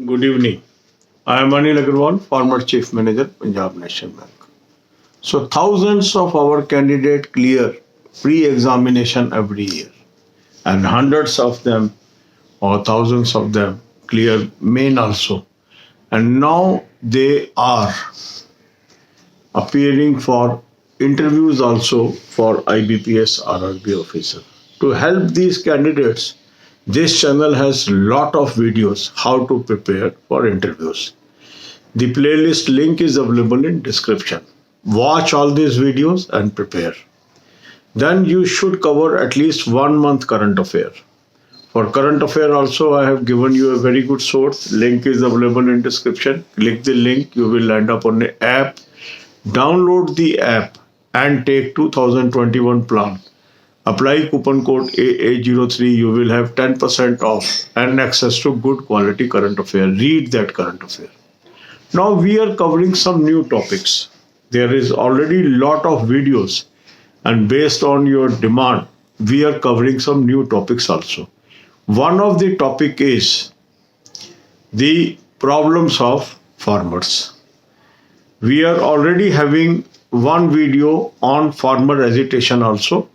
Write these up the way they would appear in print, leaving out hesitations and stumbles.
Good evening. I am Anil Agarwal, former Chief Manager, Punjab National Bank. So thousands of our candidates clear pre-examination every year, and hundreds of them or thousands of them clear main also. And now they are appearing for interviews also for IBPS RRB officer. To help these candidates, this channel has lot of videos how to prepare for interviews. The playlist link is available in description. Watch all these videos and prepare. Then you should cover at least 1 month current affair. For current affair also I have given you a very good source. Link is available in description. Click the link, you will end up on the app. Download the app and take 2021 plan. Apply coupon code AA03, you will have 10% off and access to good quality current affair. Read that current affair. Now we are covering some new topics. There is already lot of videos, and based on your demand, we are covering some new topics also. One of the topic is the problems of farmers. We are already having one video on farmer agitation also.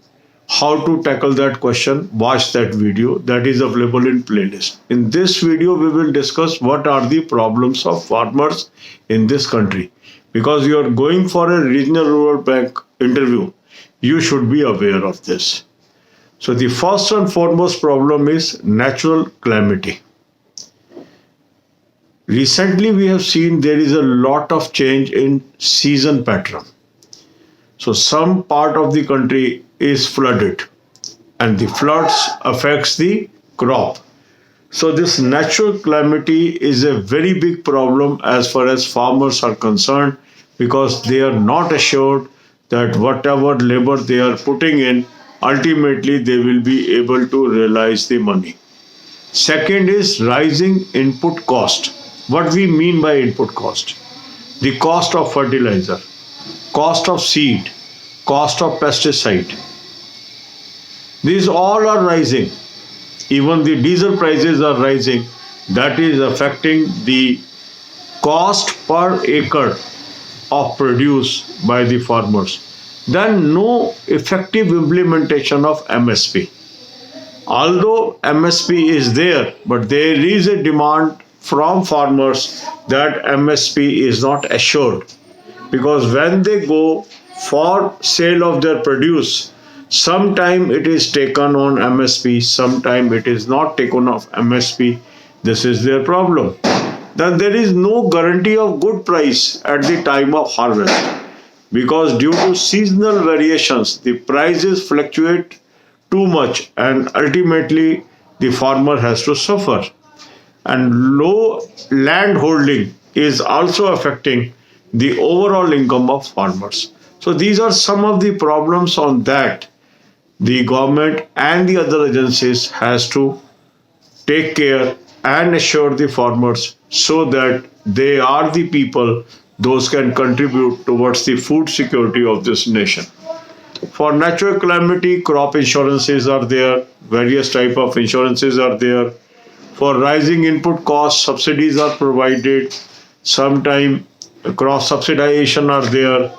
How to tackle that question, watch that video, that is available in playlist. In this video we will discuss what are the problems of farmers in this country, because you are going for a regional rural bank interview, you should be aware of this. So the first and foremost problem is natural calamity. Recently we have seen there is a lot of change in season pattern. So some part of the country is flooded and the floods affects the crop. So this natural calamity is a very big problem as far as farmers are concerned, because they are not assured that whatever labor they are putting in, ultimately they will be able to realize the money. Second is rising input cost. What we mean by input cost? The cost of fertilizer, cost of seed, cost of pesticide. These all are rising. Even the diesel prices are rising. That is affecting the cost per acre of produce by the farmers. Then no effective implementation of MSP. Although MSP is there, but there is a demand from farmers that MSP is not assured, because when they go for sale of their produce, sometime it is taken on MSP, sometime it is not taken off MSP. This is their problem. Then there is no guarantee of good price at the time of harvest, because due to seasonal variations the prices fluctuate too much and ultimately the farmer has to suffer. And low land holding is also affecting the overall income of farmers. So these are some of the problems on that the government and the other agencies has to take care and assure the farmers, so that they are the people those can contribute towards the food security of this nation. For natural calamity, crop insurances are there, various type of insurances are there. For rising input costs, subsidies are provided, sometime cross subsidization are there,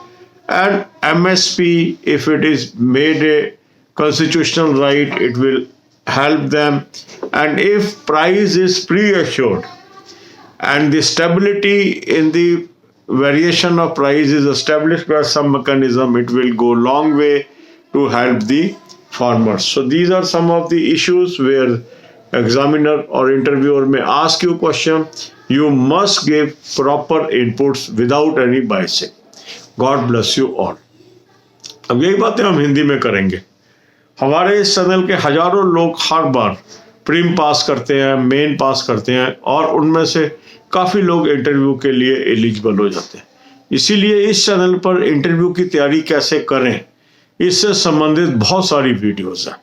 and MSP, if it is made a constitutional right, it will help them. And if price is pre-assured and the stability in the variation of price is established by some mechanism, it will go long way to help the farmers. So these are some of the issues where examiner or interviewer may ask you question. You must give proper inputs without any biasing. God bless you all. अब यही बातें हम हिंदी में करेंगे. हमारे इस channel के हजारों लोग हर बार प्रीम पास करते हैं, मेन पास करते हैं, और उनमें से काफ़ी लोग इंटरव्यू के लिए एलिजिबल हो जाते हैं. इसीलिए इस चैनल पर इंटरव्यू की तैयारी कैसे करें, इससे संबंधित बहुत सारी वीडियोस हैं.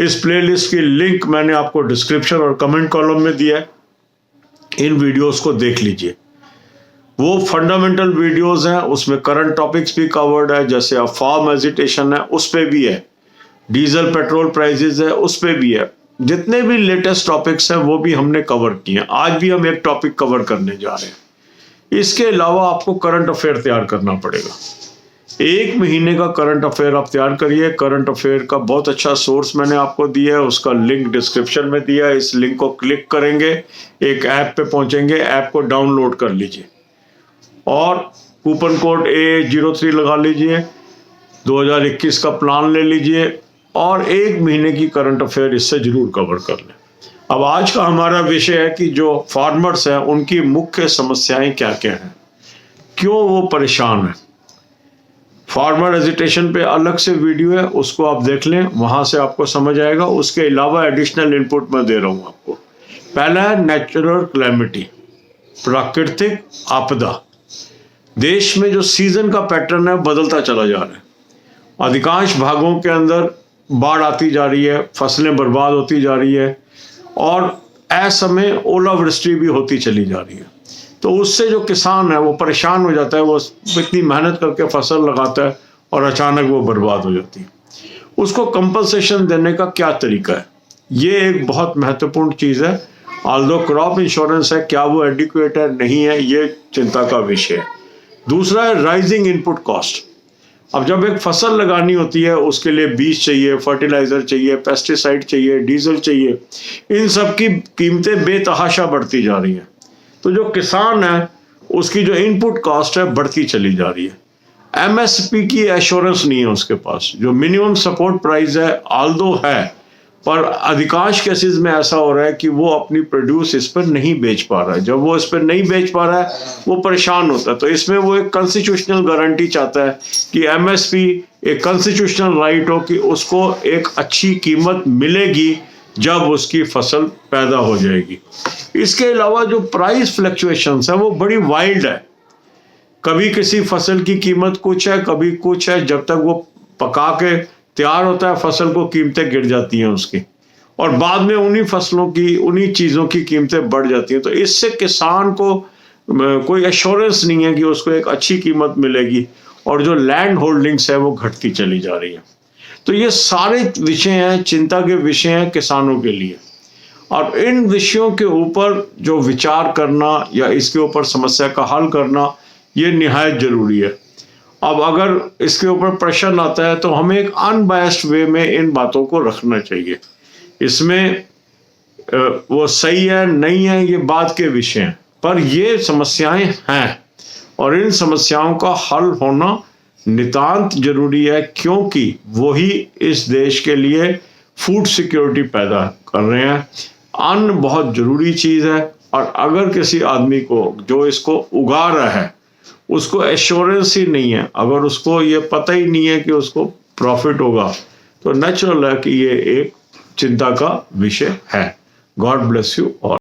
इस प्लेलिस्ट की लिंक मैंने आपको डिस्क्रिप्शन और कमेंट कॉलम में दिया है. इन वीडियोस को देख लीजिए. वो फंडामेंटल वीडियोस हैं, उसमें करंट टॉपिक्स भी कवर्ड है, जैसे फार्म एजिटेशन है उस पर भी है, डीजल पेट्रोल प्राइसेस है उस पर भी है, जितने भी लेटेस्ट टॉपिक्स हैं वो भी हमने कवर किए हैं। आज भी हम एक टॉपिक कवर करने जा रहे हैं। इसके अलावा आपको करंट अफेयर तैयार करना पड़ेगा। 1 महीने का करंट अफेयर आप तैयार करिए। करंट अफेयर का बहुत अच्छा सोर्स मैंने आपको दिया है, उसका लिंक डिस्क्रिप्शन में दिया है। इस लिंक को क्लिक करेंगे, एक ऐप पे पहुंचेंगे, ऐप को डाउनलोड कर लीजिए और कूपन कोड A03 लगा लीजिए, 2021 का प्लान ले लीजिए और 1 महीने की करंट अफेयर इससे जरूर कवर कर लें। अब आज का हमारा विषय है कि जो फार्मर्स हैं उनकी मुख्य समस्याएं क्या क्या हैं, क्यों वो परेशान हैं। फार्मर एजिटेशन पे अलग से वीडियो है, उसको आप देख लें, वहां से आपको समझ आएगा। उसके अलावा एडिशनल इनपुट मैं दे रहा हूं आपको। पहला है नेचुरल कैलेमिटी, प्राकृतिक आपदा। देश में जो सीजन का पैटर्न है बदलता चला जा रहा है। अधिकांश भागों के अंदर बाढ़ आती जा रही है, फसलें बर्बाद होती जा रही है और असमय ओलावृष्टि भी होती चली जा रही है। तो उससे जो किसान है वो परेशान हो जाता है, वो इतनी मेहनत करके फसल लगाता है और अचानक वो बर्बाद हो जाती है। उसको कंपनसेशन देने का क्या तरीका है, ये एक बहुत महत्वपूर्ण चीज़ है। ऑल्दो क्रॉप इंश्योरेंस है, क्या वो एडिक्वेट है, नहीं है, ये चिंता का विषय है। दूसरा है राइजिंग इनपुट कॉस्ट। अब जब एक फसल लगानी होती है उसके लिए बीज चाहिए, फर्टिलाइजर चाहिए, पेस्टिसाइड चाहिए, डीजल चाहिए, इन सब की कीमतें बेतहाशा बढ़ती जा रही हैं। तो जो किसान है उसकी जो इनपुट कॉस्ट है बढ़ती चली जा रही है। MSP की एश्योरेंस नहीं है उसके पास। जो मिनिमम सपोर्ट प्राइस है ऑल्दो है, पर अधिकांश केसेस में ऐसा हो रहा है कि वो अपनी प्रोड्यूस इस पर नहीं बेच पा रहा है। जब वो इस पर नहीं बेच पा रहा है वो परेशान होता है। तो इसमें वो एक कॉन्स्टिट्यूशनल गारंटी चाहता है कि MSP एक कॉन्स्टिट्यूशनल राइट हो कि उसको एक अच्छी कीमत मिलेगी जब उसकी फसल पैदा हो जाएगी। इसके अलावा जो प्राइस फ्लक्चुएशंस है वो बड़ी वाइल्ड है। कभी किसी फसल की कीमत कुछ है, कभी कुछ है। जब तक वो पका के तैयार होता है फसल को कीमतें गिर जाती हैं उसकी, और बाद में उन्हीं फसलों की, उन्हीं चीज़ों की कीमतें बढ़ जाती हैं। तो इससे किसान को कोई एश्योरेंस नहीं है कि उसको एक अच्छी कीमत मिलेगी और जो लैंड होल्डिंग्स है वो घटती चली जा रही है। तो ये सारे विषय हैं, चिंता के विषय हैं किसानों के लिए, और इन विषयों के ऊपर जो विचार करना या इसके ऊपर समस्या का हल करना ये निहायत जरूरी है। अब अगर इसके ऊपर प्रश्न आता है तो हमें एक अनबायस्ड वे में इन बातों को रखना चाहिए। इसमें वो सही है नहीं है ये बात के विषय हैं, पर ये समस्याएं हैं और इन समस्याओं का हल होना नितांत जरूरी है, क्योंकि वही इस देश के लिए फूड सिक्योरिटी पैदा कर रहे हैं। अन्न बहुत जरूरी चीज़ है, और अगर किसी आदमी को जो इसको उगा रहा है उसको एश्योरेंस ही नहीं है, अगर उसको ये पता ही नहीं है कि उसको प्रॉफिट होगा, तो नेचुरल है कि ये एक चिंता का विषय है। God bless you all.